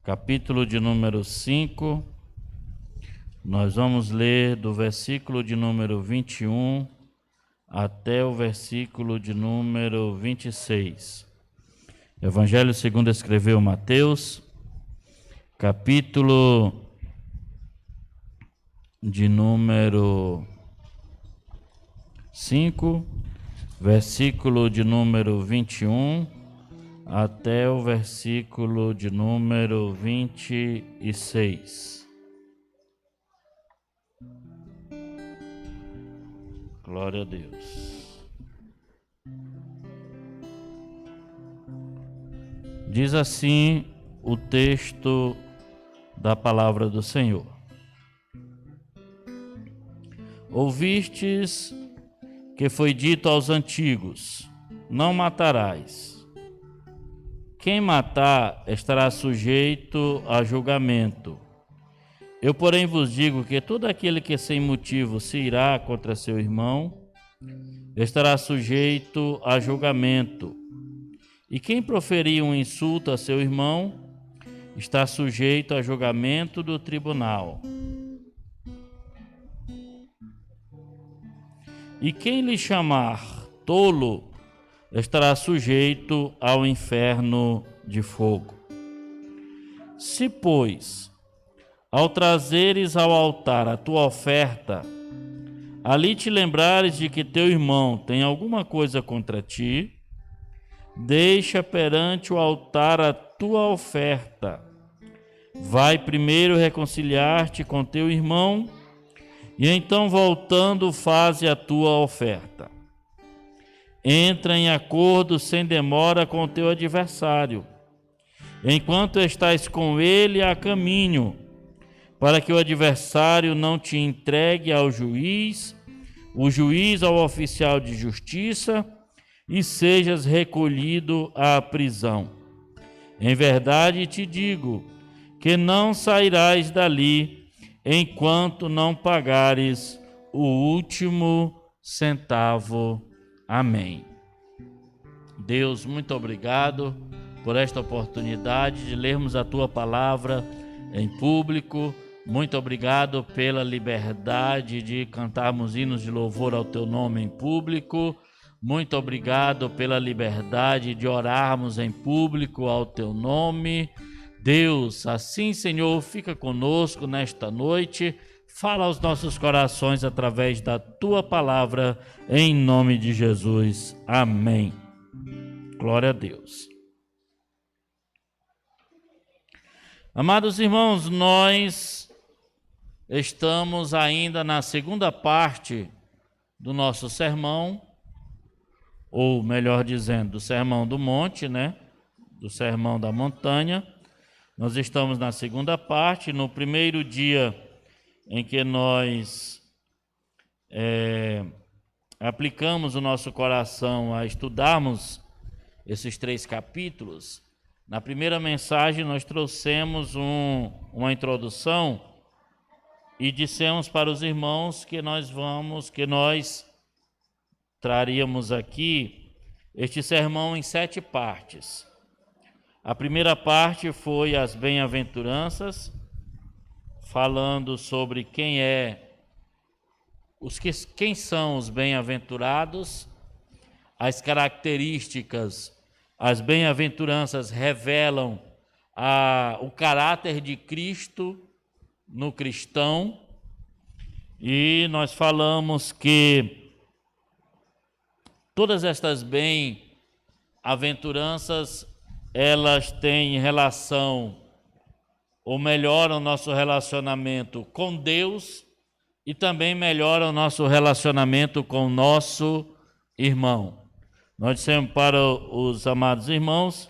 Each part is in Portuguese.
capítulo de número 5, nós vamos ler do versículo de número 21 até o versículo de número 26. Evangelho segundo escreveu Mateus, capítulo de número 5, versículo de número 21 até o versículo de número 26. Glória a Deus. Diz assim o texto da palavra do Senhor. Ouvistes que foi dito aos antigos: não matarás. Quem matar estará sujeito a julgamento. Eu, porém, vos digo que todo aquele que sem motivo se irá contra seu irmão estará sujeito a julgamento. E quem proferir um insulto a seu irmão está sujeito a julgamento do tribunal. E quem lhe chamar tolo estará sujeito ao inferno de fogo. Se, pois, ao trazeres ao altar a tua oferta, ali te lembrares de que teu irmão tem alguma coisa contra ti, deixa perante o altar a tua oferta. Vai primeiro reconciliar-te com teu irmão, e então, voltando, faze a tua oferta. Entra em acordo sem demora com o teu adversário, enquanto estás com ele a caminho, para que o adversário não te entregue ao juiz, o juiz ao oficial de justiça, e sejas recolhido à prisão. Em verdade te digo que não sairás dali enquanto não pagares o último centavo. Amém. Deus, muito obrigado por esta oportunidade de lermos a Tua palavra em público. Muito obrigado pela liberdade de cantarmos hinos de louvor ao Teu nome em público. Muito obrigado pela liberdade de orarmos em público ao Teu nome. Deus, assim, Senhor, fica conosco nesta noite. Fala aos nossos corações através da Tua palavra, em nome de Jesus. Amém. Glória a Deus. Amados irmãos, nós estamos ainda na segunda parte do nosso sermão, ou melhor dizendo, do Sermão do Monte, do Sermão da Montanha. Nós estamos na segunda parte. No primeiro dia em que nós aplicamos o nosso coração a estudarmos esses 3 capítulos, na primeira mensagem nós trouxemos uma introdução e dissemos para os irmãos que nós traríamos aqui este sermão em 7 partes. A primeira parte foi as bem-aventuranças, falando sobre quem são os bem-aventurados, as características. As bem-aventuranças revelam o caráter de Cristo no cristão, e nós falamos que todas estas bem-aventuranças, elas têm relação, ou melhoram o nosso relacionamento com Deus e também melhoram o nosso relacionamento com o nosso irmão. Nós dissemos para os amados irmãos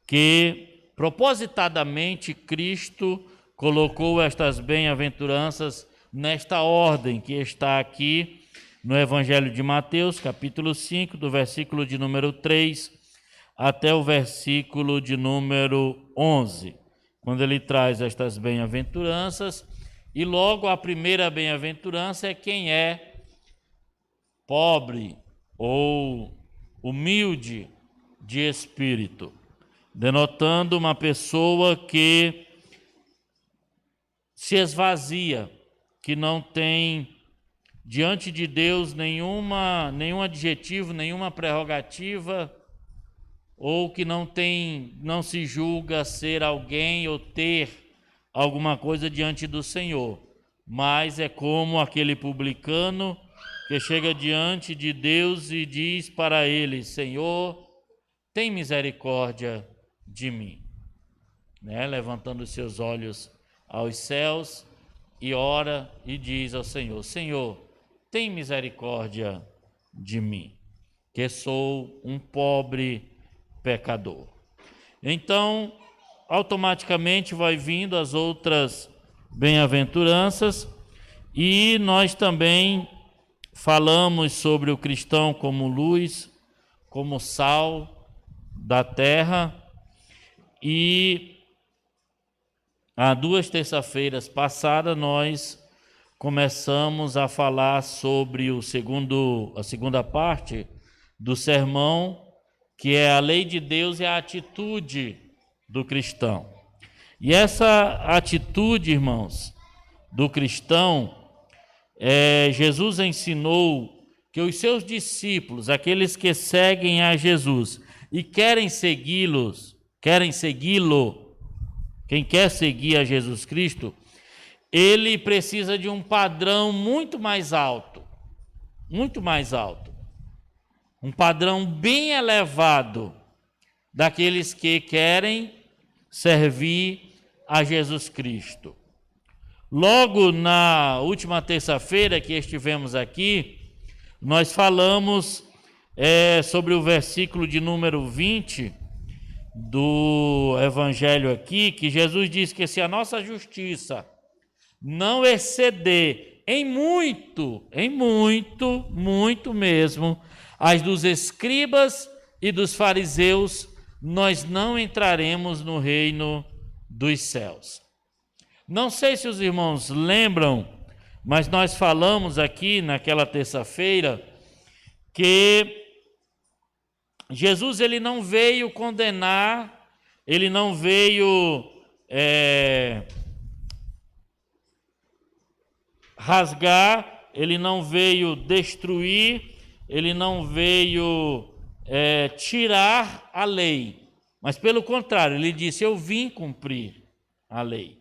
que propositadamente Cristo colocou estas bem-aventuranças nesta ordem que está aqui no Evangelho de Mateus, capítulo 5, do versículo de número 3 até o versículo de número 11, quando ele traz estas bem-aventuranças. E logo a primeira bem-aventurança é quem é pobre ou humilde de espírito. denotando uma pessoa que se esvazia, que não tem diante de Deus nenhum adjetivo, nenhuma prerrogativa, ou que não se julga ser alguém ou ter alguma coisa diante do Senhor, mas é como aquele publicano que chega diante de Deus e diz para ele: Senhor, tem misericórdia de mim, né? Levantando os seus olhos aos céus e ora e diz ao Senhor: Senhor, tem misericórdia de mim, que sou um pobre pecador. Então, automaticamente vai vindo as outras bem-aventuranças, e nós também falamos sobre o cristão como luz, como sal da terra, e há 2 terças-feiras passadas nós começamos a falar sobre a segunda parte do sermão, que é a lei de Deus e a atitude do cristão. E essa atitude, irmãos, do cristão, Jesus ensinou que os seus discípulos, aqueles que seguem a Jesus e querem segui-lo, quem quer seguir a Jesus Cristo, ele precisa de um padrão muito mais alto, um padrão bem elevado daqueles que querem servir a Jesus Cristo. Logo na última terça-feira que estivemos aqui, nós falamos sobre o versículo de número 20 do Evangelho aqui, que Jesus diz que se a nossa justiça não exceder em muito mesmo as dos escribas e dos fariseus, nós não entraremos no reino dos céus. Não sei se os irmãos lembram, mas nós falamos aqui naquela terça-feira que Jesus ele não veio condenar, ele não veio rasgar, ele não veio destruir, ele não veio tirar a lei, mas pelo contrário, ele disse: eu vim cumprir a lei.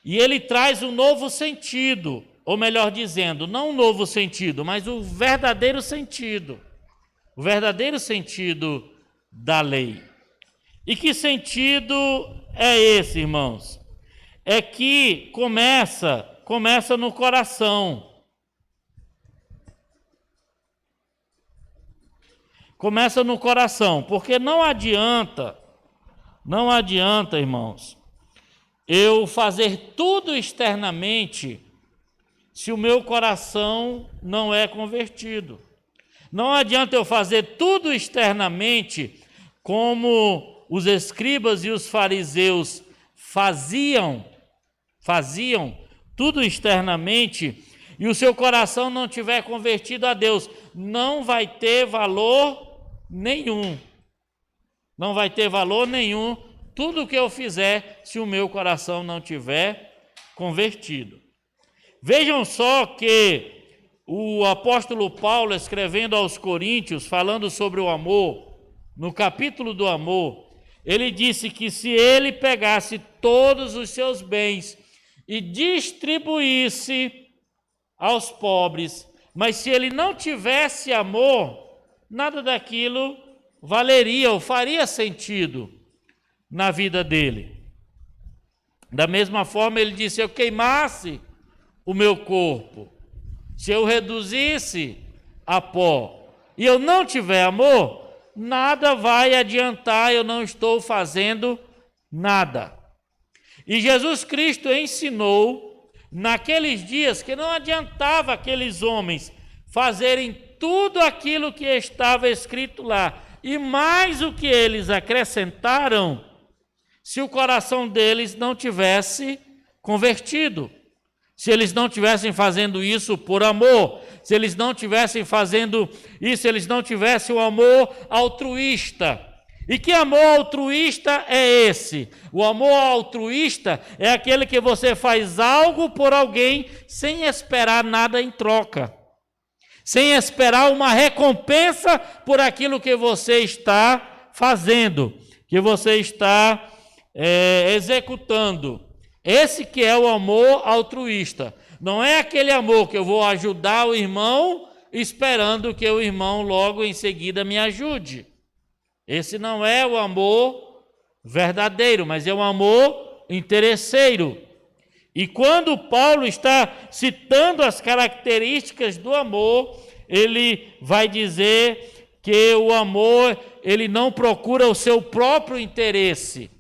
E ele traz um novo sentido, ou melhor dizendo, não um novo sentido, mas o verdadeiro sentido da lei. E que sentido é esse, irmãos? É que começa no coração. Começa no coração, porque não adianta, irmãos, eu fazer tudo externamente se o meu coração não é convertido. Não adianta eu fazer tudo externamente como os escribas e os fariseus faziam tudo externamente, e o seu coração não tiver convertido a Deus, não vai ter valor nenhum. Não vai ter valor nenhum tudo o que eu fizer se o meu coração não tiver convertido. Vejam só que o apóstolo Paulo, escrevendo aos Coríntios, falando sobre o amor, no capítulo do amor, ele disse que se ele pegasse todos os seus bens e distribuísse aos pobres, mas se ele não tivesse amor, nada daquilo valeria ou faria sentido na vida dele. Da mesma forma, ele disse: se eu queimasse o meu corpo, se eu reduzisse a pó e eu não tiver amor, nada vai adiantar, eu não estou fazendo nada. E Jesus Cristo ensinou naqueles dias que não adiantava aqueles homens fazerem tudo aquilo que estava escrito lá, e mais o que eles acrescentaram, se o coração deles não tivesse convertido, se eles não tivessem fazendo isso por amor, se eles não tivessem fazendo isso, se eles não tivessem o amor altruísta, E que amor altruísta é esse? O amor altruísta é aquele que você faz algo por alguém sem esperar nada em troca, sem esperar uma recompensa por aquilo que você está fazendo, que você está executando. Esse que é o amor altruísta. Não é aquele amor que eu vou ajudar o irmão esperando que o irmão logo em seguida me ajude. Esse não é o amor verdadeiro, mas é um amor interesseiro. E quando Paulo está citando as características do amor, ele vai dizer que o amor, ele não procura o seu próprio interesse,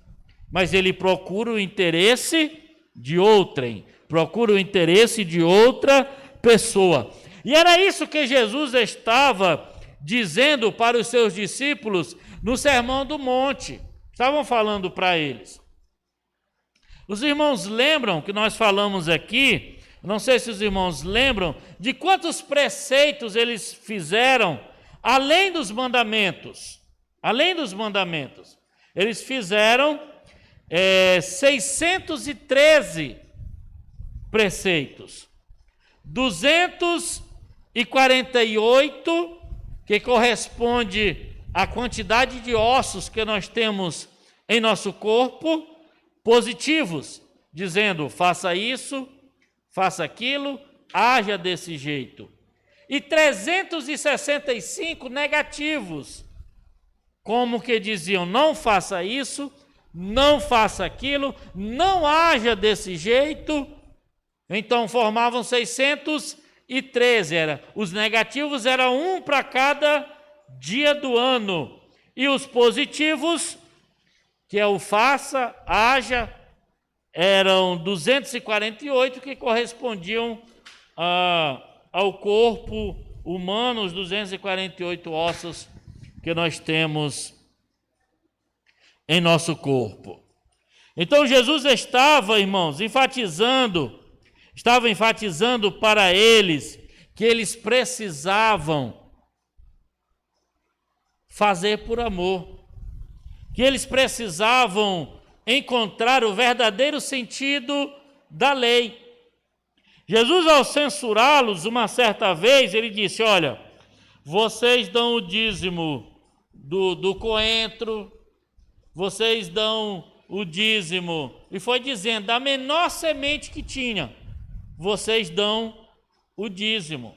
mas ele procura o interesse de outrem, procura o interesse de outra pessoa. E era isso que Jesus estava dizendo para os seus discípulos no Sermão do Monte. Estavam falando para eles. Os irmãos lembram que nós falamos aqui, não sei se os irmãos lembram, de quantos preceitos eles fizeram além dos mandamentos. Além dos mandamentos. Eles fizeram 613 preceitos. 248, que corresponde à quantidade de ossos que nós temos em nosso corpo, positivos, dizendo, faça isso, faça aquilo, haja desse jeito. E 365 negativos, como que diziam, não faça isso, não faça aquilo, não haja desse jeito. Então formavam 613, os negativos eram um para cada dia do ano, e os positivos, que é o faça, haja, eram 248, que correspondiam ao corpo humano, os 248 ossos que nós temos em nosso corpo. Então Jesus estava, irmãos, enfatizando para eles que eles precisavam fazer por amor, que eles precisavam encontrar o verdadeiro sentido da lei. Jesus, ao censurá-los uma certa vez, ele disse, olha, vocês dão o dízimo do coentro, vocês dão o dízimo, e foi dizendo, da menor semente que tinha, vocês dão o dízimo.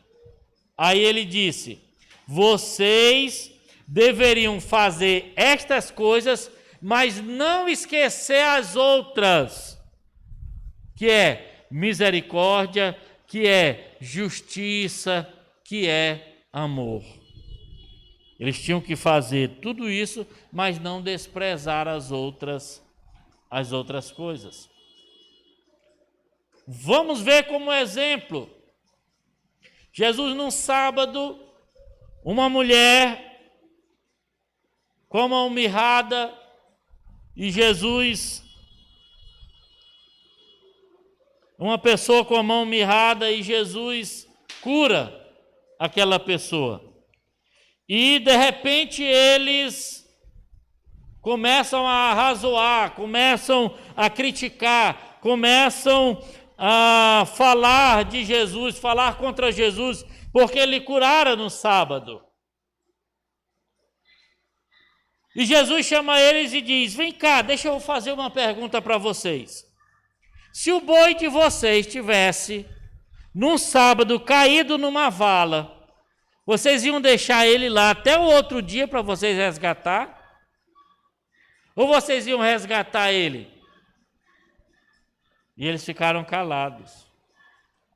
Aí ele disse, vocês deveriam fazer estas coisas, mas não esquecer as outras, que é misericórdia, que é justiça, que é amor. Eles tinham que fazer tudo isso, mas não desprezar as outras coisas. Vamos ver como exemplo. Jesus, num sábado, uma mulher com a mão mirrada, e Jesus, uma pessoa com a mão mirrada, e Jesus cura aquela pessoa. E de repente eles começam a arrazoar, começam a criticar, começam a falar de Jesus, falar contra Jesus, porque ele curara no sábado. E Jesus chama eles e diz, vem cá, deixa eu fazer uma pergunta para vocês. Se o boi de vocês tivesse, num sábado, caído numa vala, vocês iam deixar ele lá até o outro dia para vocês resgatar? Ou vocês iam resgatar ele? E eles ficaram calados.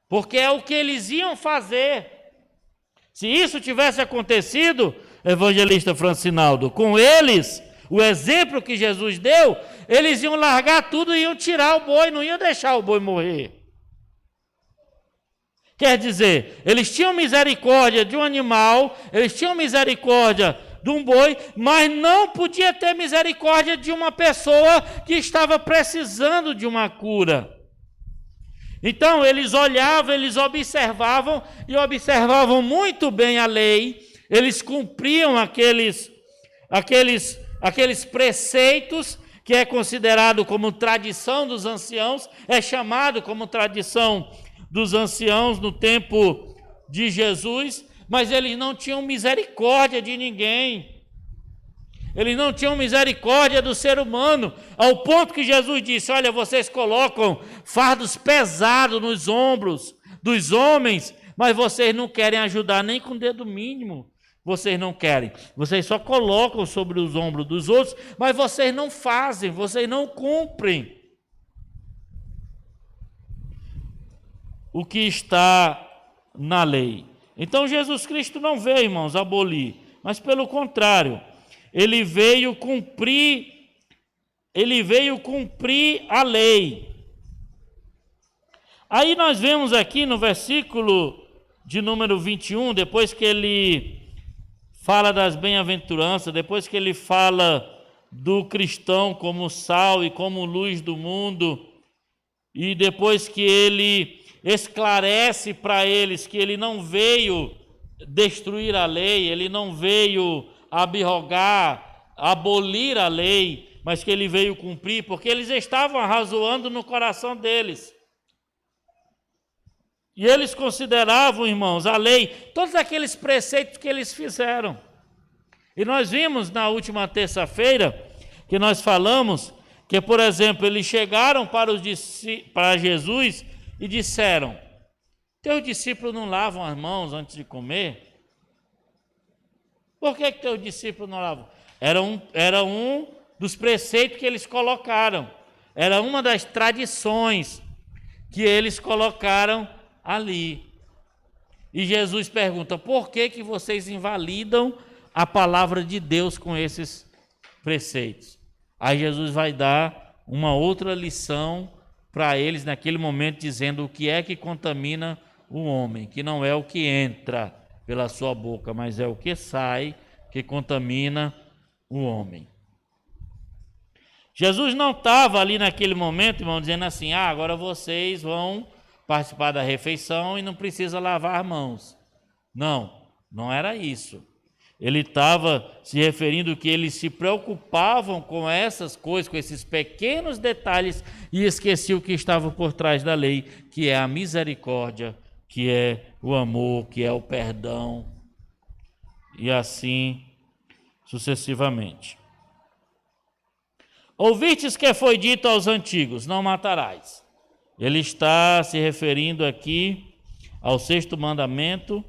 Porque é o que eles iam fazer. Se isso tivesse acontecido, evangelista Francinaldo, com eles, o exemplo que Jesus deu, eles iam largar tudo e iam tirar o boi, não iam deixar o boi morrer. Quer dizer, eles tinham misericórdia de um animal, eles tinham misericórdia de um boi, mas não podia ter misericórdia de uma pessoa que estava precisando de uma cura. Então, eles olhavam, eles observavam, e observavam muito bem a lei, eles cumpriam aqueles aqueles preceitos que é considerado como tradição dos anciãos, é chamado como tradição dos anciãos no tempo de Jesus, mas eles não tinham misericórdia de ninguém. Eles não tinham misericórdia do ser humano, ao ponto que Jesus disse: olha, vocês colocam fardos pesados nos ombros dos homens, mas vocês não querem ajudar nem com o dedo mínimo. Vocês não querem, vocês só colocam sobre os ombros dos outros, mas vocês não fazem, vocês não cumprem o que está na lei. Então Jesus Cristo não veio, irmãos, abolir, mas pelo contrário, ele veio cumprir a lei. Aí nós vemos aqui no versículo de número 21, depois que ele fala das bem-aventuranças, depois que ele fala do cristão como sal e como luz do mundo, e depois que ele esclarece para eles que ele não veio destruir a lei, ele não veio abrogar, abolir a lei, mas que ele veio cumprir, porque eles estavam arrazoando no coração deles. E eles consideravam, irmãos, a lei, todos aqueles preceitos que eles fizeram. E nós vimos na última terça-feira, que nós falamos, que, por exemplo, eles chegaram para Jesus e disseram: teus discípulos não lavam as mãos antes de comer? Por que teus discípulos não lavam? Era um dos preceitos que eles colocaram. Era uma das tradições que eles colocaram ali. E Jesus pergunta: por que vocês invalidam a palavra de Deus com esses preceitos? Aí Jesus vai dar uma outra lição para eles naquele momento, dizendo o que é que contamina o homem, que não é o que entra pela sua boca, mas é o que sai que contamina o homem. Jesus não estava ali naquele momento, irmão, dizendo assim: agora vocês vão participar da refeição e não precisa lavar as mãos. Não era isso. Ele estava se referindo que eles se preocupavam com essas coisas, com esses pequenos detalhes, e esqueciam o que estava por trás da lei, que é a misericórdia, que é o amor, que é o perdão, e assim sucessivamente. Ouvistes que foi dito aos antigos: não matarás. Ele está se referindo aqui ao 6º mandamento: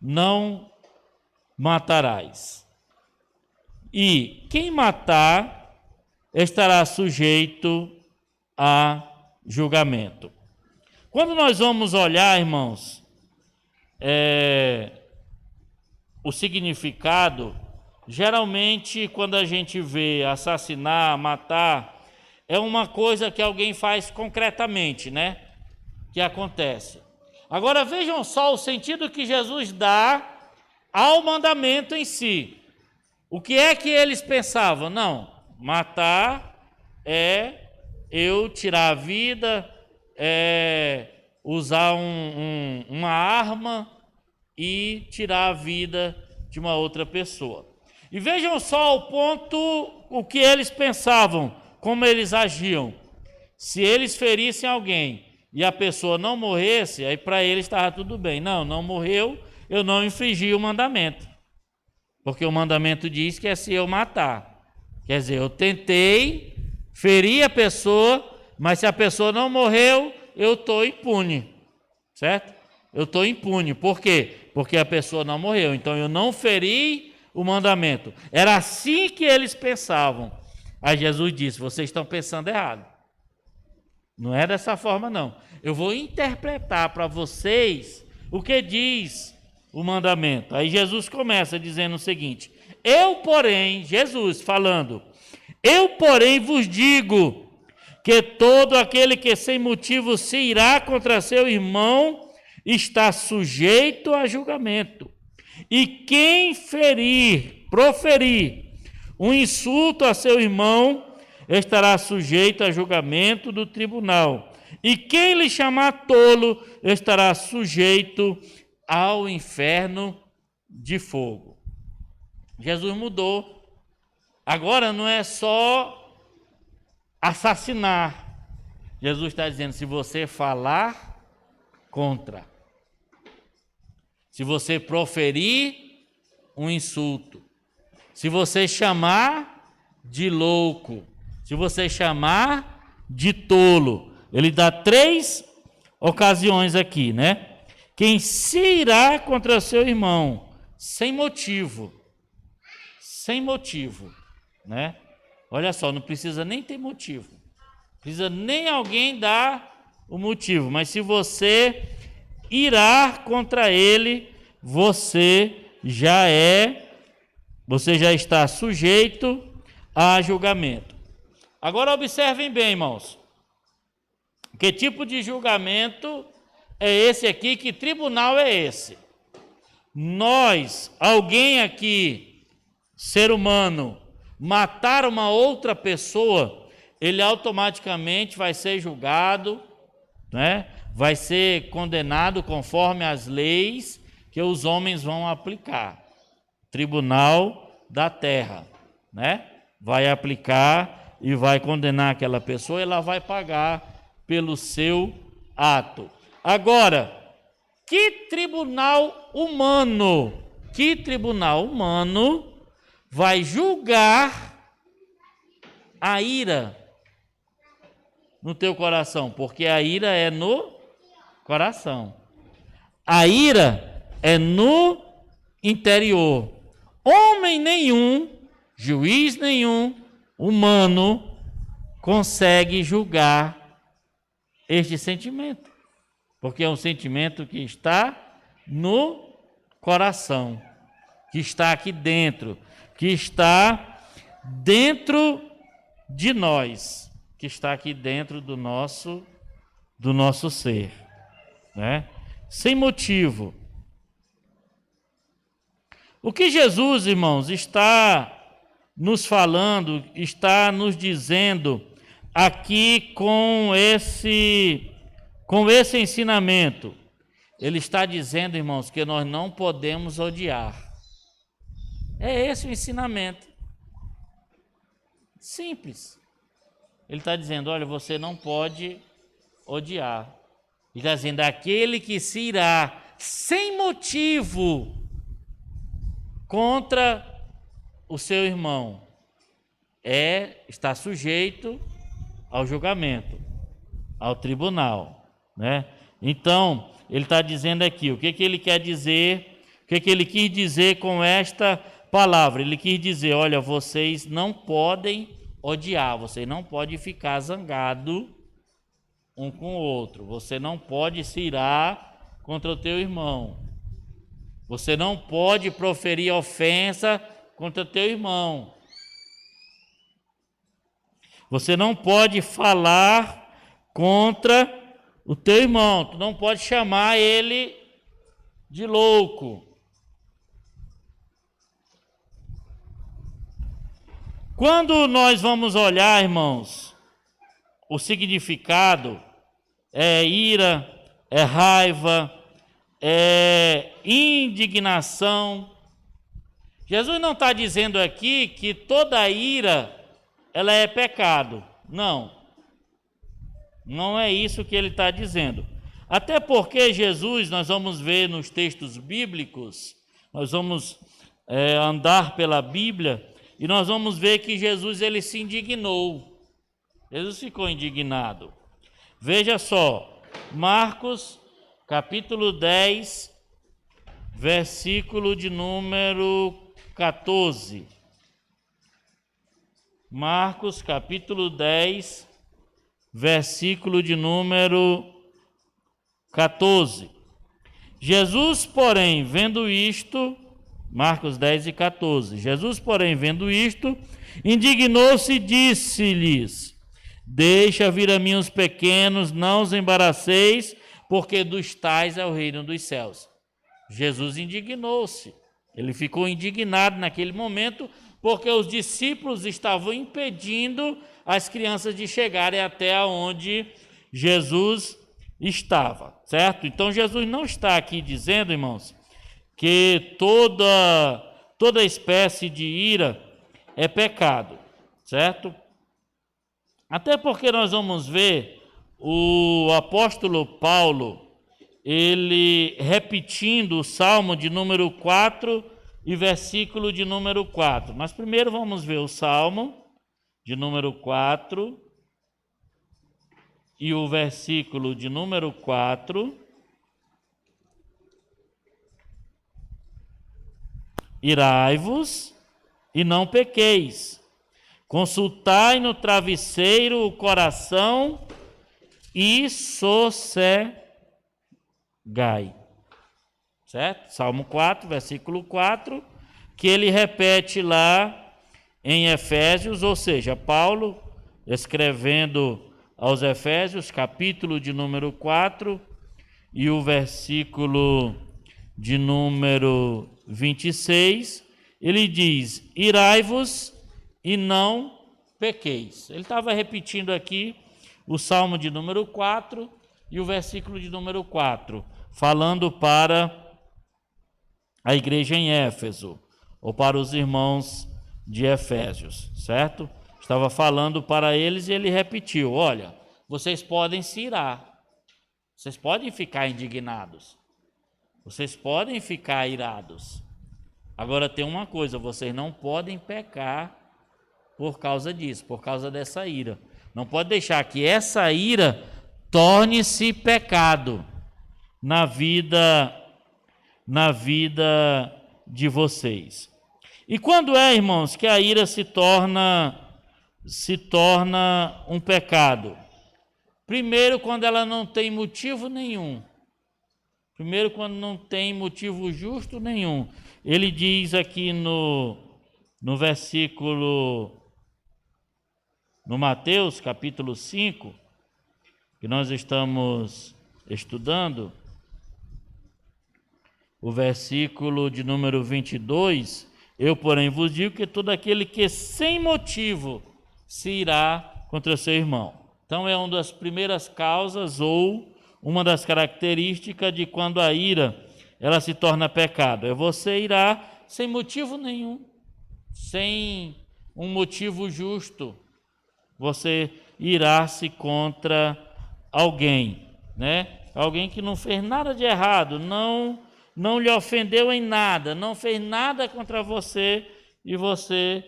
não matarás. E quem matar estará sujeito a julgamento. Quando nós vamos olhar, irmãos, o significado, geralmente quando a gente vê assassinar, matar, é uma coisa que alguém faz concretamente, né? Que acontece. Agora vejam só o sentido que Jesus dá ao mandamento em si. O que é que eles pensavam? Não, matar é eu tirar a vida, usar uma arma e tirar a vida de uma outra pessoa. E vejam só o ponto, o que eles pensavam, como eles agiam. Se eles ferissem alguém e a pessoa não morresse, aí para eles estava tudo bem. Não morreu, eu não infringi o mandamento. Porque o mandamento diz que é se eu matar. Quer dizer, eu tentei ferir a pessoa, mas se a pessoa não morreu, eu estou impune. Certo? Eu estou impune. Por quê? Porque a pessoa não morreu. Então eu não feri o mandamento. Era assim que eles pensavam. Aí Jesus disse: vocês estão pensando errado. Não é dessa forma, não. Eu vou interpretar para vocês o que diz o mandamento. Aí Jesus começa dizendo o seguinte: eu, porém, Jesus falando, eu, porém, vos digo que todo aquele que sem motivo se irá contra seu irmão está sujeito a julgamento. E quem proferir um insulto a seu irmão estará sujeito a julgamento do tribunal. E quem lhe chamar tolo estará sujeito ao inferno de fogo. Jesus mudou Agora não é só assassinar. Jesus está dizendo, se você falar contra, se você proferir um insulto, se você chamar de louco, se você chamar de tolo, ele dá 3 ocasiões aqui, né? Quem se irá contra seu irmão, sem motivo, né? Olha só, não precisa nem ter motivo, não precisa nem alguém dar o motivo, mas se você irá contra ele, você já está sujeito a julgamento. Agora observem bem, irmãos. Que tipo de julgamento é esse aqui? Que tribunal é esse? Alguém aqui, ser humano, matar uma outra pessoa, ele automaticamente vai ser julgado, né? Vai ser condenado conforme as leis que os homens vão aplicar. Tribunal da terra, né? Vai aplicar e vai condenar aquela pessoa, ela vai pagar pelo seu ato. Agora, que tribunal humano vai julgar a ira no teu coração? Porque a ira é no coração. A ira é no interior. Homem nenhum, juiz nenhum, humano, consegue julgar este sentimento. Porque é um sentimento que está no coração, que está aqui dentro, que está dentro de nós, que está aqui dentro do nosso ser, né? Sem motivo. O que Jesus, irmãos, está nos falando, está nos dizendo aqui com esse ensinamento? Ele está dizendo, irmãos, que nós não podemos odiar. É esse o ensinamento. Simples. Ele está dizendo, olha, você não pode odiar. Ele está dizendo, aquele que se irá sem motivo contra o seu irmão está sujeito ao julgamento, ao tribunal, né? Então, ele está dizendo aqui, o que ele quer dizer, o que ele quis dizer com esta palavra? Ele quis dizer, olha, vocês não podem odiar, você não pode ficar zangado um com o outro, você não pode se irar contra o teu irmão, você não pode proferir ofensa contra o teu irmão, você não pode falar contra o teu irmão, tu não pode chamar ele de louco. Quando nós vamos olhar, irmãos, o significado é ira, é raiva, é indignação. Jesus não está dizendo aqui que toda ira ela é pecado. Não. Não é isso que ele está dizendo. Até porque Jesus, nós vamos ver nos textos bíblicos, nós vamos andar pela Bíblia, e nós vamos ver que Jesus ele se indignou. Jesus ficou indignado. Veja só, Marcos capítulo 10, versículo de número 14. Marcos capítulo 10, versículo de número 14. Jesus, porém, vendo isto, Marcos 10 e 14. Jesus, porém, vendo isto, indignou-se e disse-lhes: deixa vir a mim os pequenos, não os embaraceis, porque dos tais é o reino dos céus. Jesus indignou-se. Ele ficou indignado naquele momento, porque os discípulos estavam impedindo as crianças de chegarem até onde Jesus estava, certo? Então Jesus não está aqui dizendo, irmãos, que toda espécie de ira é pecado, certo? Até porque nós vamos ver o apóstolo Paulo, ele repetindo o Salmo de número 4 e versículo de número 4. Mas primeiro vamos ver o Salmo de número 4 e o versículo de número 4. Irai-vos e não pequeis. Consultai no travesseiro o coração e sossegai. Certo? Salmo 4, versículo 4, que ele repete lá em Efésios, ou seja, Paulo escrevendo aos Efésios, capítulo de número 4 e o versículo de número 26, ele diz: irai-vos e não pequeis. Ele estava repetindo aqui o Salmo de número 4 e o versículo de número 4, falando para a igreja em Éfeso, ou para os irmãos de Efésios, certo? Estava falando para eles e ele repetiu: olha, vocês podem se irar, vocês podem ficar indignados, vocês podem ficar irados. Agora tem uma coisa, vocês não podem pecar por causa disso, por causa dessa ira. Não pode deixar que essa ira torne-se pecado na vida de vocês. E quando é, irmãos, que a ira se torna um pecado? Primeiro, quando ela não tem motivo nenhum. Primeiro, quando não tem motivo justo nenhum. Ele diz aqui no versículo, no Mateus, capítulo 5, que nós estamos estudando, o versículo de número 22, eu, porém, vos digo que todo aquele que sem motivo se irá contra seu irmão. Então, é uma das primeiras causas ou uma das características de quando a ira ela se torna pecado. É você irar sem motivo nenhum, sem um motivo justo. Você irar-se contra alguém, né? Alguém que não fez nada de errado, não lhe ofendeu em nada, não fez nada contra você e você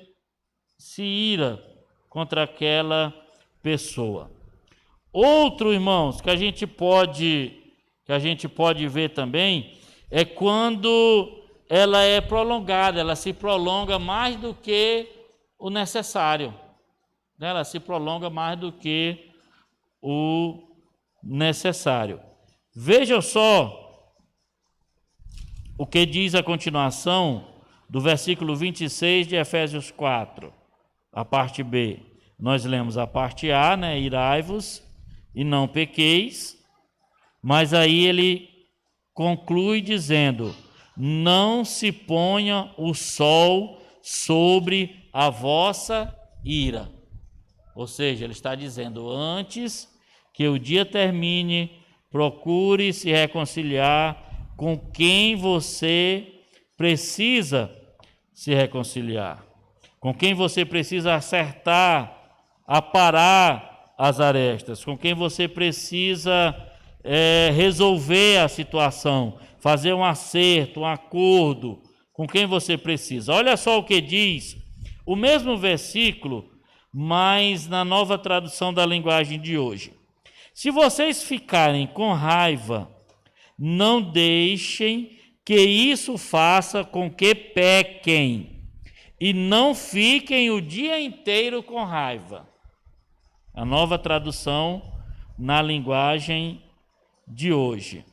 se ira contra aquela pessoa. Outro, irmãos, que a gente pode ver também é quando ela é prolongada, ela se prolonga mais do que o necessário. Ela se prolonga mais do que o necessário. Veja só o que diz a continuação do versículo 26 de Efésios 4, a parte B. Nós lemos a parte A, né? Irai-vos e não pequeis, mas aí ele conclui dizendo: não se ponha o sol sobre a vossa ira. Ou seja, ele está dizendo, antes que o dia termine, procure se reconciliar com quem você precisa se reconciliar, com quem você precisa acertar, aparar as arestas, com quem você precisa resolver a situação, fazer um acerto, um acordo, com quem você precisa. Olha só o que diz o mesmo versículo, mas na Nova Tradução da Linguagem de hoje. Se vocês ficarem com raiva, não deixem que isso faça com que pequem, e não fiquem o dia inteiro com raiva. A Nova Tradução na Linguagem de hoje.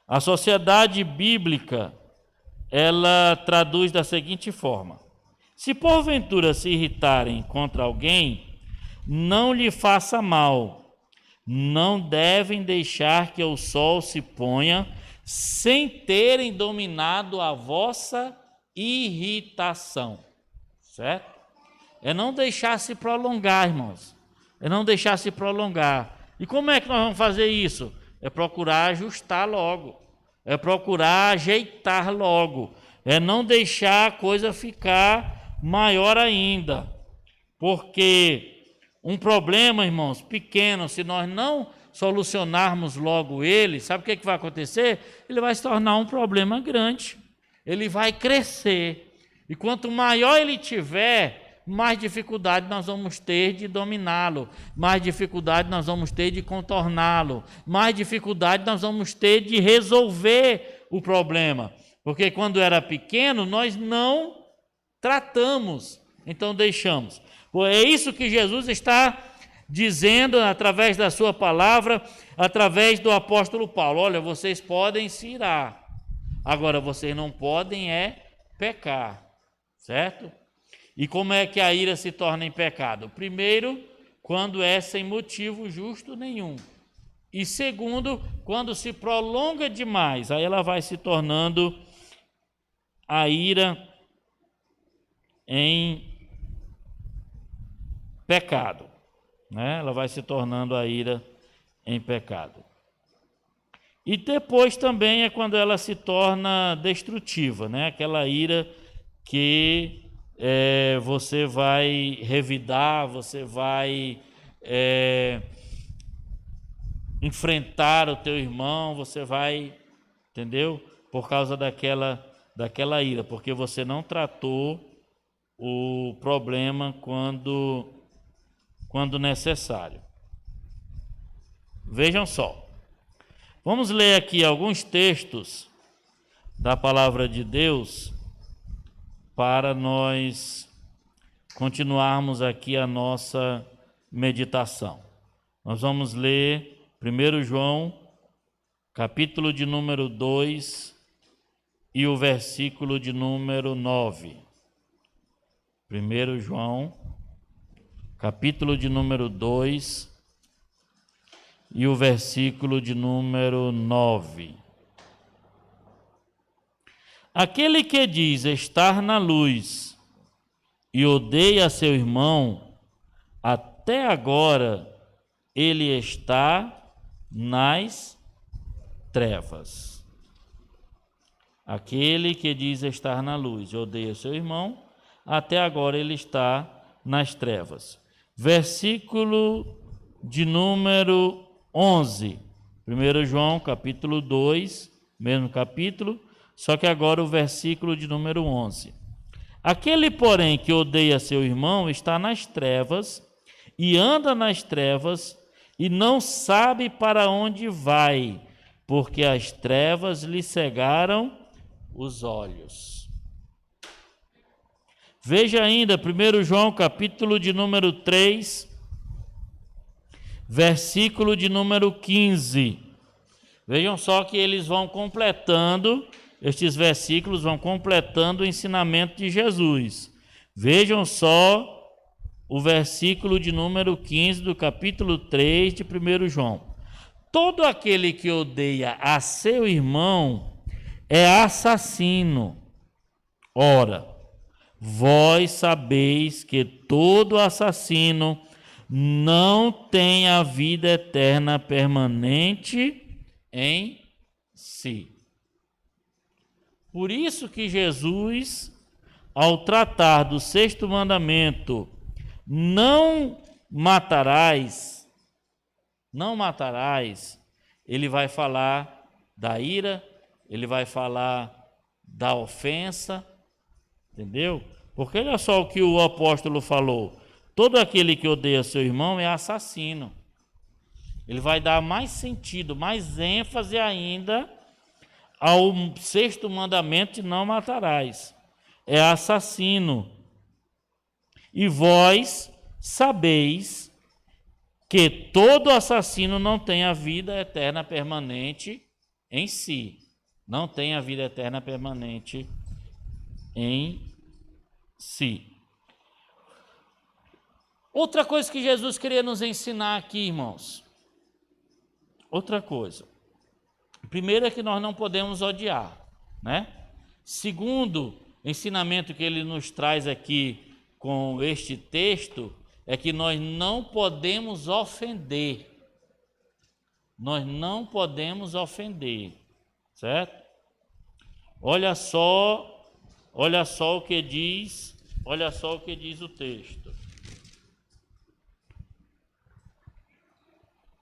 A Sociedade Bíblica, ela traduz da seguinte forma: se porventura se irritarem contra alguém, não lhe faça mal. Não devem deixar que o sol se ponha sem terem dominado a vossa irritação. Certo? É não deixar se prolongar, irmãos. É não deixar se prolongar. E como é que nós vamos fazer isso? É procurar ajustar logo. É procurar ajeitar logo. É não deixar a coisa ficar maior ainda. Porque um problema, irmãos, pequeno, se nós não solucionarmos logo ele, sabe o que vai acontecer? Ele vai se tornar um problema grande. Ele vai crescer. E quanto maior ele tiver, mais dificuldade nós vamos ter de dominá-lo, mais dificuldade nós vamos ter de contorná-lo, mais dificuldade nós vamos ter de resolver o problema. Porque quando era pequeno, nós não tratamos, então deixamos. É isso que Jesus está dizendo através da sua palavra, através do apóstolo Paulo. Olha, vocês podem se irar, agora vocês não podem pecar, certo? E como é que a ira se torna em pecado? Primeiro, quando é sem motivo justo nenhum. E segundo, quando se prolonga demais, aí ela vai se tornando a ira em pecado, né? Ela vai se tornando a ira em pecado. E depois também é quando ela se torna destrutiva, né? Aquela ira que você vai revidar, você vai enfrentar o teu irmão, você vai, entendeu? Por causa daquela ira, porque você não tratou o problema quando necessário. Vejam só. Vamos ler aqui alguns textos da palavra de Deus para nós continuarmos aqui a nossa meditação. Nós vamos ler 1 João, capítulo de número 2 e o versículo de número 9. 1 João, capítulo de número 2 e o versículo de número 9. Aquele que diz estar na luz e odeia seu irmão, até agora ele está nas trevas. Aquele que diz estar na luz e odeia seu irmão, até agora ele está nas trevas. Versículo de número 11. 1 João, capítulo 2, mesmo capítulo, só que agora o versículo de número 11. Aquele, porém, que odeia seu irmão está nas trevas e anda nas trevas e não sabe para onde vai, porque as trevas lhe cegaram os olhos. Veja ainda 1 João, capítulo de número 3, versículo de número 15. Vejam só que eles vão completando, estes versículos vão completando o ensinamento de Jesus. Vejam só o versículo de número 15 do capítulo 3 de 1 João. Todo aquele que odeia a seu irmão é assassino. Ora, vós sabeis que todo assassino não tem a vida eterna permanente em si. Por isso que Jesus, ao tratar do sexto mandamento, não matarás, ele vai falar da ira, ele vai falar da ofensa, entendeu? Porque olha só o que o apóstolo falou: todo aquele que odeia seu irmão é assassino. Ele vai dar mais sentido, mais ênfase ainda ao sexto mandamento de não matarás. É assassino. E vós sabeis que todo assassino não tem a vida eterna permanente em si. Não tem a vida eterna permanente em si. Outra coisa que Jesus queria nos ensinar aqui, irmãos. Outra coisa. Primeiro é que nós não podemos odiar, né? Segundo ensinamento que ele nos traz aqui com este texto é que nós não podemos ofender. Nós não podemos ofender, certo? Olha só olha só o que diz o texto.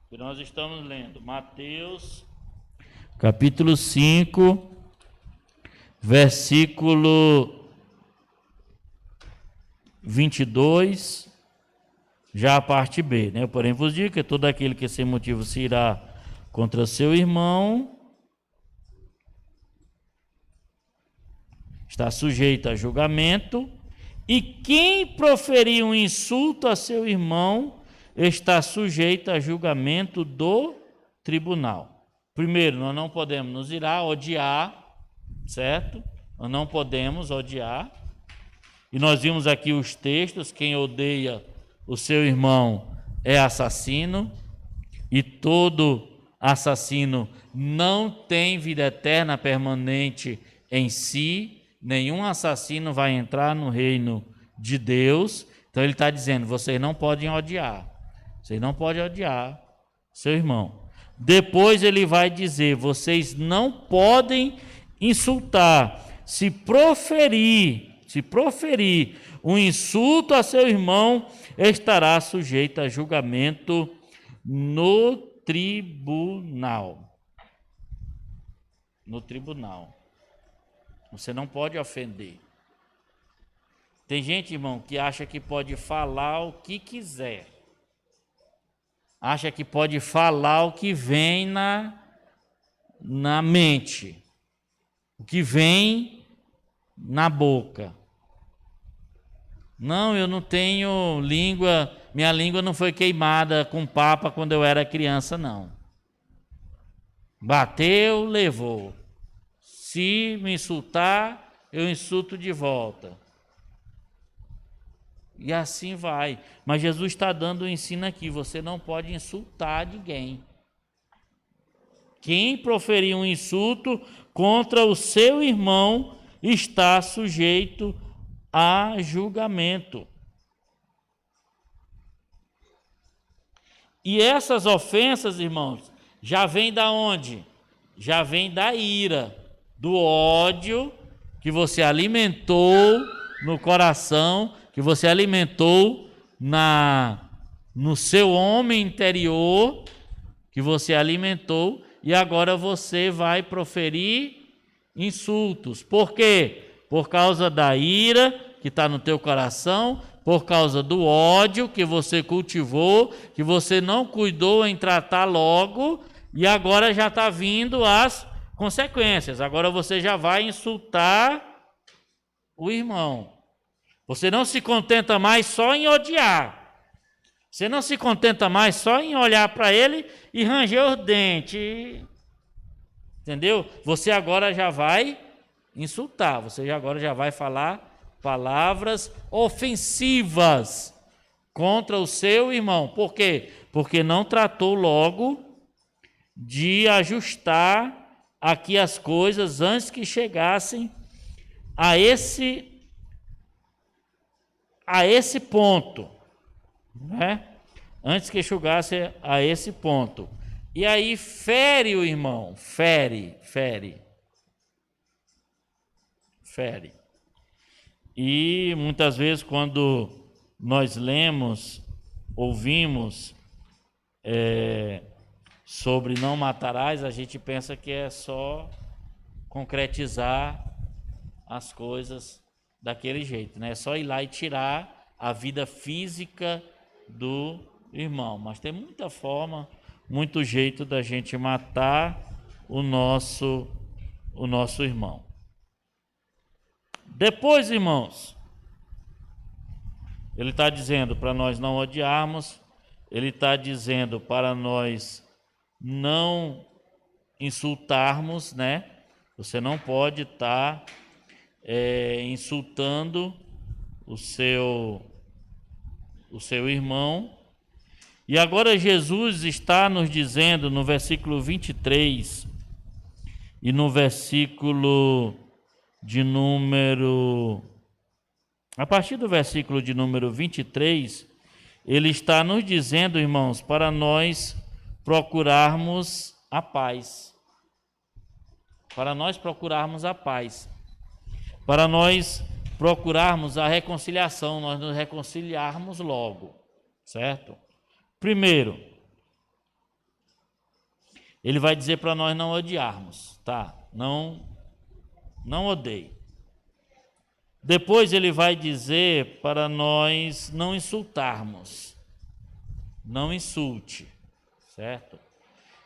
Que nós estamos lendo Mateus, capítulo 5, versículo 22, já a parte B, né? Porém vos digo que todo aquele que sem motivo se irá contra seu irmão está sujeito a julgamento, e quem proferir um insulto a seu irmão está sujeito a julgamento do tribunal. Primeiro, nós não podemos nos irar, odiar, certo? Nós não podemos odiar. E nós vimos aqui os textos: quem odeia o seu irmão é assassino, e todo assassino não tem vida eterna permanente em si. Nenhum assassino vai entrar no reino de Deus. Então ele está dizendo: vocês não podem odiar. Vocês não podem odiar seu irmão. Depois ele vai dizer: vocês não podem insultar. Se proferir um insulto a seu irmão, estará sujeito a julgamento no tribunal. No tribunal. Você não pode ofender. Tem gente, irmão, que acha que pode falar o que quiser. Acha que pode falar o que vem na mente. O que vem na boca. Não, eu não tenho língua, minha língua não foi queimada com papa quando eu era criança, não. Bateu, levou. Se me insultar, eu insulto de volta. E assim vai. Mas Jesus está dando o ensino aqui: você não pode insultar ninguém. Quem proferir um insulto contra o seu irmão está sujeito a julgamento. E essas ofensas, irmãos, já vêm da onde? Já vêm da ira, do ódio que você alimentou no coração, que você alimentou no seu homem interior, que você alimentou, e agora você vai proferir insultos. Por quê? Por causa da ira que está no teu coração, por causa do ódio que você cultivou, que você não cuidou em tratar logo, e agora já está vindo as consequências. Agora você já vai insultar o irmão. Você não se contenta mais só em odiar. Você não se contenta mais só em olhar para ele e ranger os dentes. Entendeu? Você agora já vai insultar. Você agora já vai falar palavras ofensivas contra o seu irmão. Por quê? Porque não tratou logo de ajustar aqui as coisas antes que chegassem a esse ponto, né? Antes que chegasse a esse ponto. E aí fere o irmão, fere. E muitas vezes quando nós lemos, ouvimos sobre não matarás, a gente pensa que é só concretizar as coisas daquele jeito, né? É só ir lá e tirar a vida física do irmão. Mas tem muita forma, muito jeito da gente matar o nosso irmão. Depois, irmãos, ele está dizendo para nós não odiarmos, ele está dizendo para nós não insultarmos, né? Você não pode estar insultando o seu irmão. E agora Jesus está nos dizendo no versículo 23 e no versículo de número... A partir do versículo de número 23, ele está nos dizendo, irmãos, para nós procurarmos a paz. Para nós procurarmos a paz. para nós procurarmos a reconciliação, nós nos reconciliarmos logo, certo? Primeiro, ele vai dizer para nós não odiarmos, tá? Não odeie. Depois ele vai dizer para nós não insultarmos. Não insulte, certo?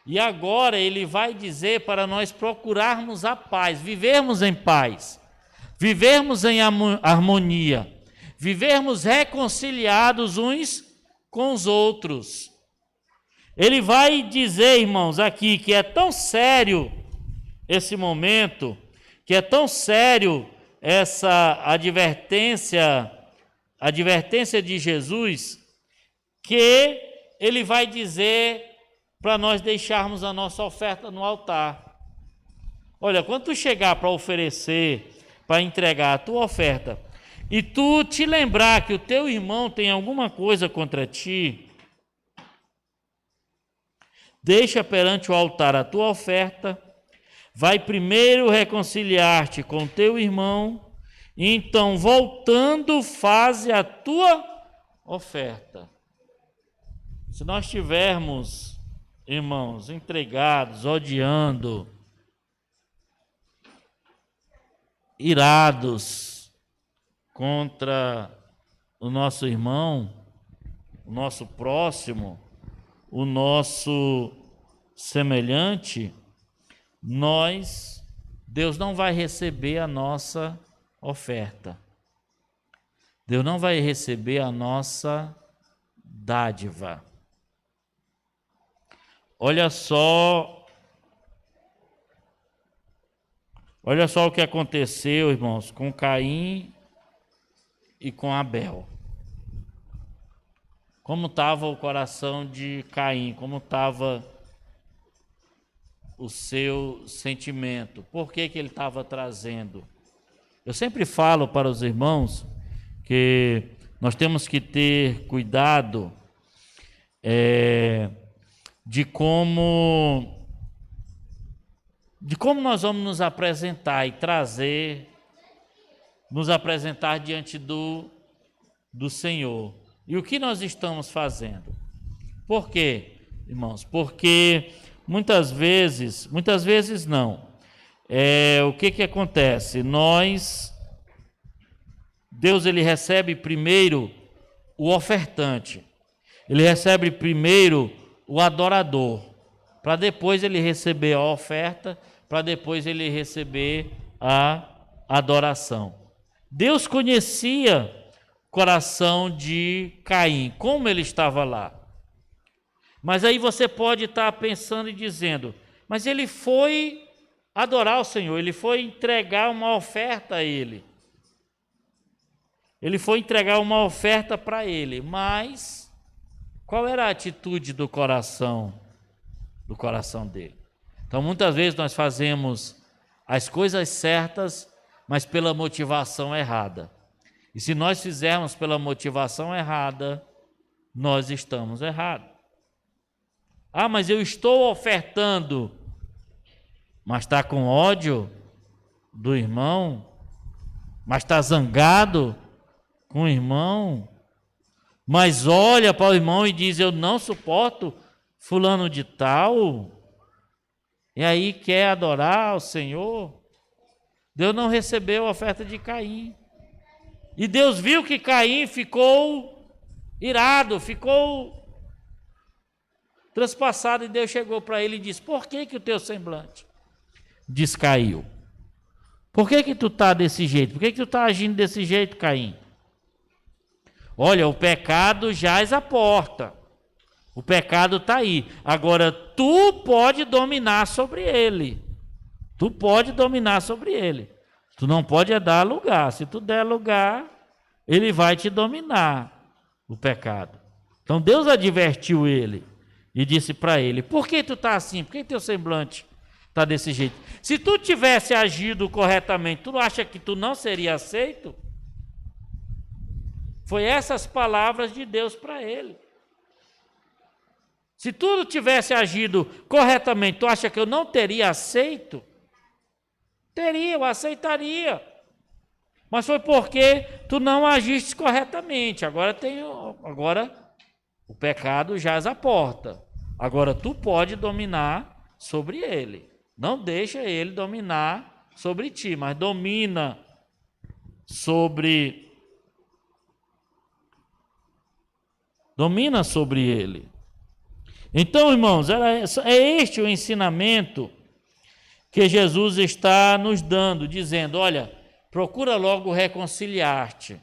E agora ele vai dizer para nós procurarmos a paz, vivermos em paz, vivermos em harmonia, vivermos reconciliados uns com os outros. Ele vai dizer, irmãos, aqui que é tão sério esse momento, que é tão sério essa advertência de Jesus, que ele vai dizer para nós deixarmos a nossa oferta no altar. Olha, quando tu chegar para oferecer, para entregar a tua oferta, e tu te lembrar que o teu irmão tem alguma coisa contra ti, deixa perante o altar a tua oferta, vai primeiro reconciliar-te com teu irmão, e então, voltando, faze a tua oferta. Se nós tivermos, irmãos, entregados, odiando, irados contra o nosso irmão, o nosso próximo, o nosso semelhante, Deus não vai receber a nossa oferta. Deus não vai receber a nossa dádiva. Olha só o que aconteceu, irmãos, com Caim e com Abel. Como estava o coração de Caim, como estava o seu sentimento, por que ele estava trazendo. Eu sempre falo para os irmãos que nós temos que ter cuidado de como nós vamos nos apresentar e nos apresentar diante do Senhor. E o que nós estamos fazendo? Por quê, irmãos? Porque muitas vezes não. O que acontece? Deus ele recebe primeiro o ofertante. Ele recebe primeiro o adorador, para depois ele receber a oferta, para depois ele receber a adoração. Deus conhecia o coração de Caim, como ele estava lá. Mas aí você pode estar pensando e dizendo, mas ele foi adorar o Senhor, ele foi entregar uma oferta a ele. Ele foi entregar uma oferta para ele, mas qual era a atitude do coração dele? Então, muitas vezes nós fazemos as coisas certas, mas pela motivação errada. E se nós fizermos pela motivação errada, nós estamos errados. Ah, mas eu estou ofertando, mas está com ódio do irmão, mas está zangado com o irmão, mas olha para o irmão e diz, eu não suporto fulano de tal, e aí quer adorar o Senhor. Deus não recebeu a oferta de Caim. E Deus viu que Caim ficou irado, ficou transpassado, e Deus chegou para ele e disse, por que o teu semblante descaiu? Por que tu está desse jeito? Por que tu está agindo desse jeito, Caim? Olha, o pecado jaz à porta. O pecado está aí. Agora, tu pode dominar sobre ele. Tu pode dominar sobre ele. Tu não pode dar lugar. Se tu der lugar, ele vai te dominar, o pecado. Então, Deus advertiu ele e disse para ele, por que tu está assim? Por que teu semblante está desse jeito? Se tu tivesse agido corretamente, tu acha que tu não seria aceito? Foi essas palavras de Deus para ele. Se tudo tivesse agido corretamente, tu acha que eu não teria aceito? Teria, eu aceitaria. Mas foi porque tu não agiste corretamente. Agora o pecado jaz à porta. Agora tu pode dominar sobre ele. Não deixa ele dominar sobre ti, mas domina sobre ele. Então, irmãos, é este o ensinamento que Jesus está nos dando, dizendo: olha, procura logo reconciliar-te,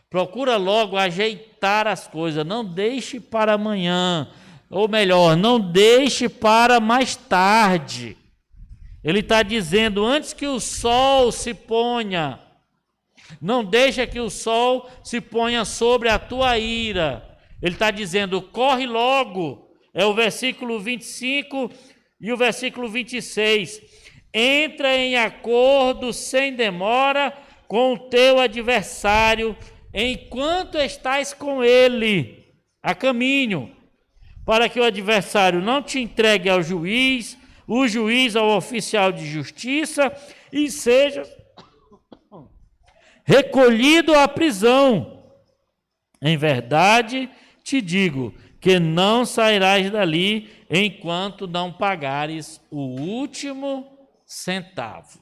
procura logo ajeitar as coisas, não deixe para amanhã, ou melhor, não deixe para mais tarde. Ele está dizendo: antes que o sol se ponha, não deixa que o sol se ponha sobre a tua ira. Ele está dizendo: corre logo. É o versículo 25 e o versículo 26. Entra em acordo sem demora com o teu adversário, enquanto estás com ele a caminho, para que o adversário não te entregue ao juiz, o juiz ao oficial de justiça, e seja recolhido à prisão. Em verdade te digo que não sairás dali enquanto não pagares o último centavo.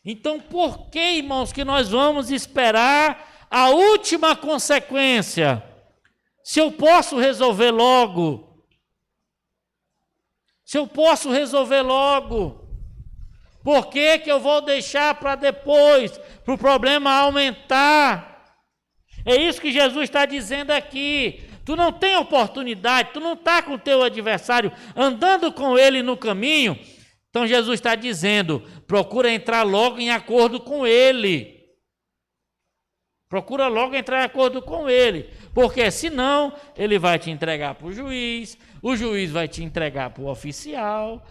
Então, por que, irmãos, que nós vamos esperar a última consequência? Se eu posso resolver logo. Se eu posso resolver logo. Por que que eu vou deixar para depois, para o problema aumentar? É isso que Jesus está dizendo aqui. Tu não tem oportunidade, tu não está com o teu adversário, andando com ele no caminho. Então Jesus está dizendo: procura entrar logo em acordo com ele. Procura logo entrar em acordo com ele. Porque senão ele vai te entregar para o juiz juiz vai te entregar para o oficial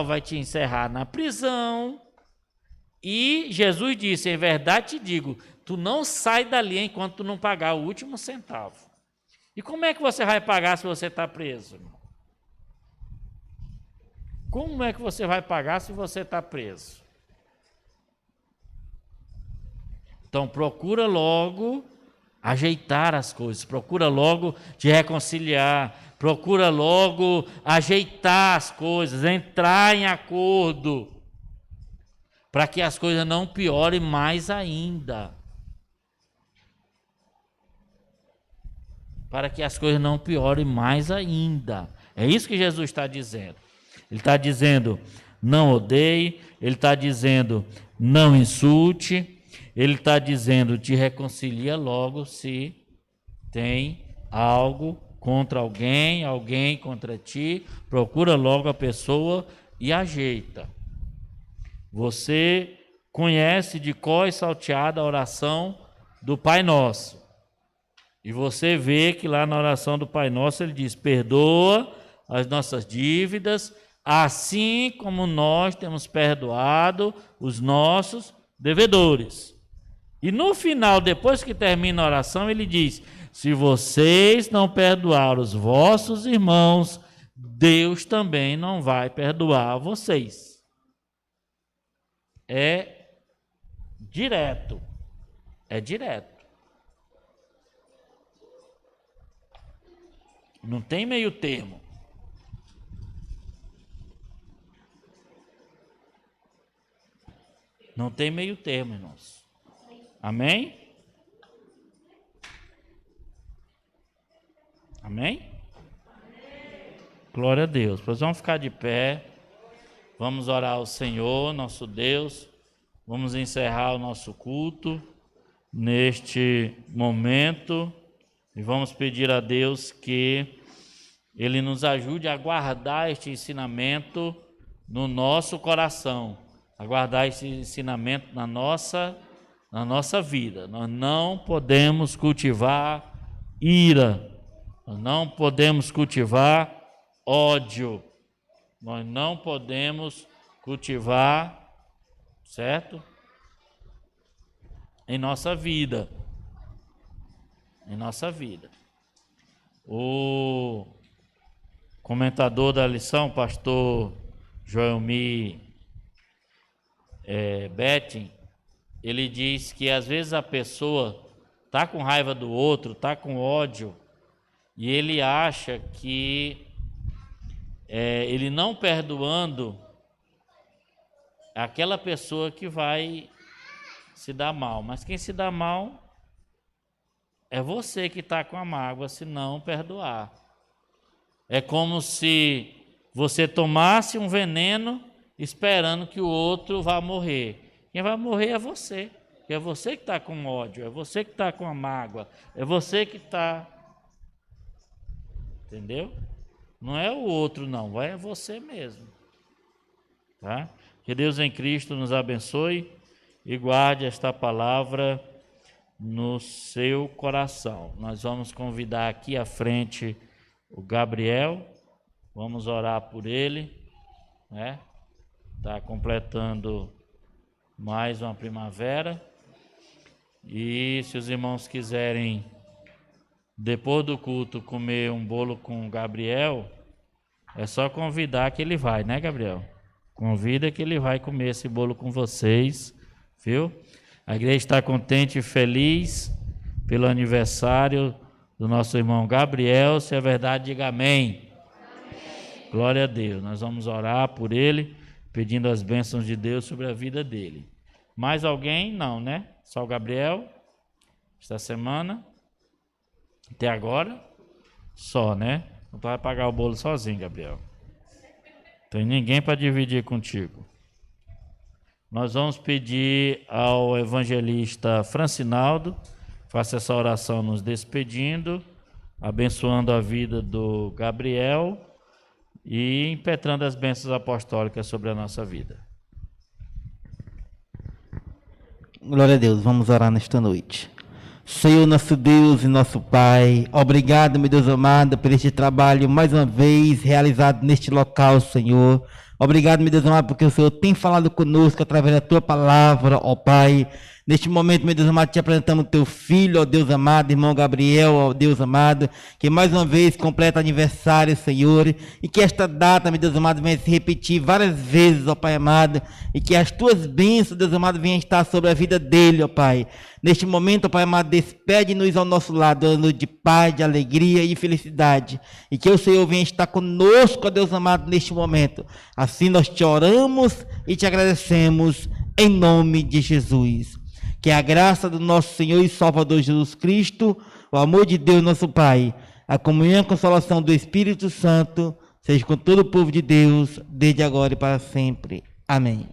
vai te encerrar na prisão. E Jesus disse: em verdade te digo, tu não sai dali enquanto tu não pagar o último centavo. E como é que você vai pagar se você está preso, irmão? Como é que você vai pagar se você está preso? Então procura logo ajeitar as coisas, procura logo te reconciliar, procura logo ajeitar as coisas, entrar em acordo, para que as coisas não piorem mais ainda. Para que as coisas não piorem mais ainda. É isso que Jesus está dizendo. Ele está dizendo: não odeie, ele está dizendo: não insulte, ele está dizendo: te reconcilia logo se tem algo contra alguém, alguém contra ti, procura logo a pessoa e ajeita. Você conhece de cor e salteado a oração do Pai Nosso. E você vê que lá na oração do Pai Nosso ele diz: perdoa as nossas dívidas, assim como nós temos perdoado os nossos devedores. E no final, depois que termina a oração, ele diz: se vocês não perdoar os vossos irmãos, Deus também não vai perdoar vocês. É direto. É direto. Não tem meio termo. Não tem meio termo, irmãos. Amém? Amém? Glória a Deus. Pois vamos ficar de pé. Vamos orar ao Senhor, nosso Deus. Vamos encerrar o nosso culto neste momento. E vamos pedir a Deus que Ele nos ajude a guardar este ensinamento no nosso coração, a guardar esse ensinamento na nossa vida. Nós não podemos cultivar ira, nós não podemos cultivar ódio, nós não podemos cultivar, certo? Em nossa vida. Em nossa vida. O comentador da lição, pastor Joelmi Betting, ele diz que às vezes a pessoa está com raiva do outro, está com ódio, e ele acha que ele não perdoando aquela pessoa que vai se dar mal. Mas quem se dá mal é você que está com a mágoa, se não perdoar. É como se você tomasse um veneno esperando que o outro vá morrer. Quem vai morrer é você. É você que está com ódio, é você que está com a mágoa, é você que está... Entendeu? Não é o outro não, é você mesmo. Tá? Que Deus em Cristo nos abençoe e guarde esta palavra no seu coração. Nós vamos convidar aqui à frente o Gabriel, vamos orar por ele, né? Está completando mais uma primavera. E se os irmãos quiserem, depois do culto, comer um bolo com o Gabriel, é só convidar que ele vai, né, Gabriel? Convida que ele vai comer esse bolo com vocês, viu? A igreja está contente e feliz pelo aniversário do nosso irmão Gabriel. Se é verdade, diga amém. Amém. Glória a Deus. Nós vamos orar por ele, pedindo as bênçãos de Deus sobre a vida dele. Mais alguém? Não, né? Só o Gabriel? Esta semana? Até agora? Só, né? Não vai pagar o bolo sozinho, Gabriel. Tem ninguém para dividir contigo. Nós vamos pedir ao evangelista Francinaldo, faça essa oração nos despedindo, abençoando a vida do Gabriel e impetrando as bênçãos apostólicas sobre a nossa vida. Glória a Deus, vamos orar nesta noite. Senhor, nosso Deus e nosso Pai, obrigado, meu Deus amado, por este trabalho mais uma vez realizado neste local, Senhor. Obrigado, meu Deus amado, porque o Senhor tem falado conosco através da Tua palavra, ó Pai. Neste momento, meu Deus amado, te apresentamos o Teu Filho, ó Deus amado, irmão Gabriel, ó Deus amado, que mais uma vez completa aniversário, Senhor, e que esta data, meu Deus amado, venha se repetir várias vezes, ó Pai amado, e que as Tuas bênçãos, Deus amado, venham estar sobre a vida dele, ó Pai. Neste momento, ó Pai amado, despede-nos ao nosso lado, dando de paz, de alegria e felicidade, e que o Senhor venha estar conosco, ó Deus amado, neste momento. Assim nós te oramos e te agradecemos, em nome de Jesus. Que a graça do nosso Senhor e Salvador Jesus Cristo, o amor de Deus nosso Pai, a comunhão e a consolação do Espírito Santo, seja com todo o povo de Deus, desde agora e para sempre. Amém.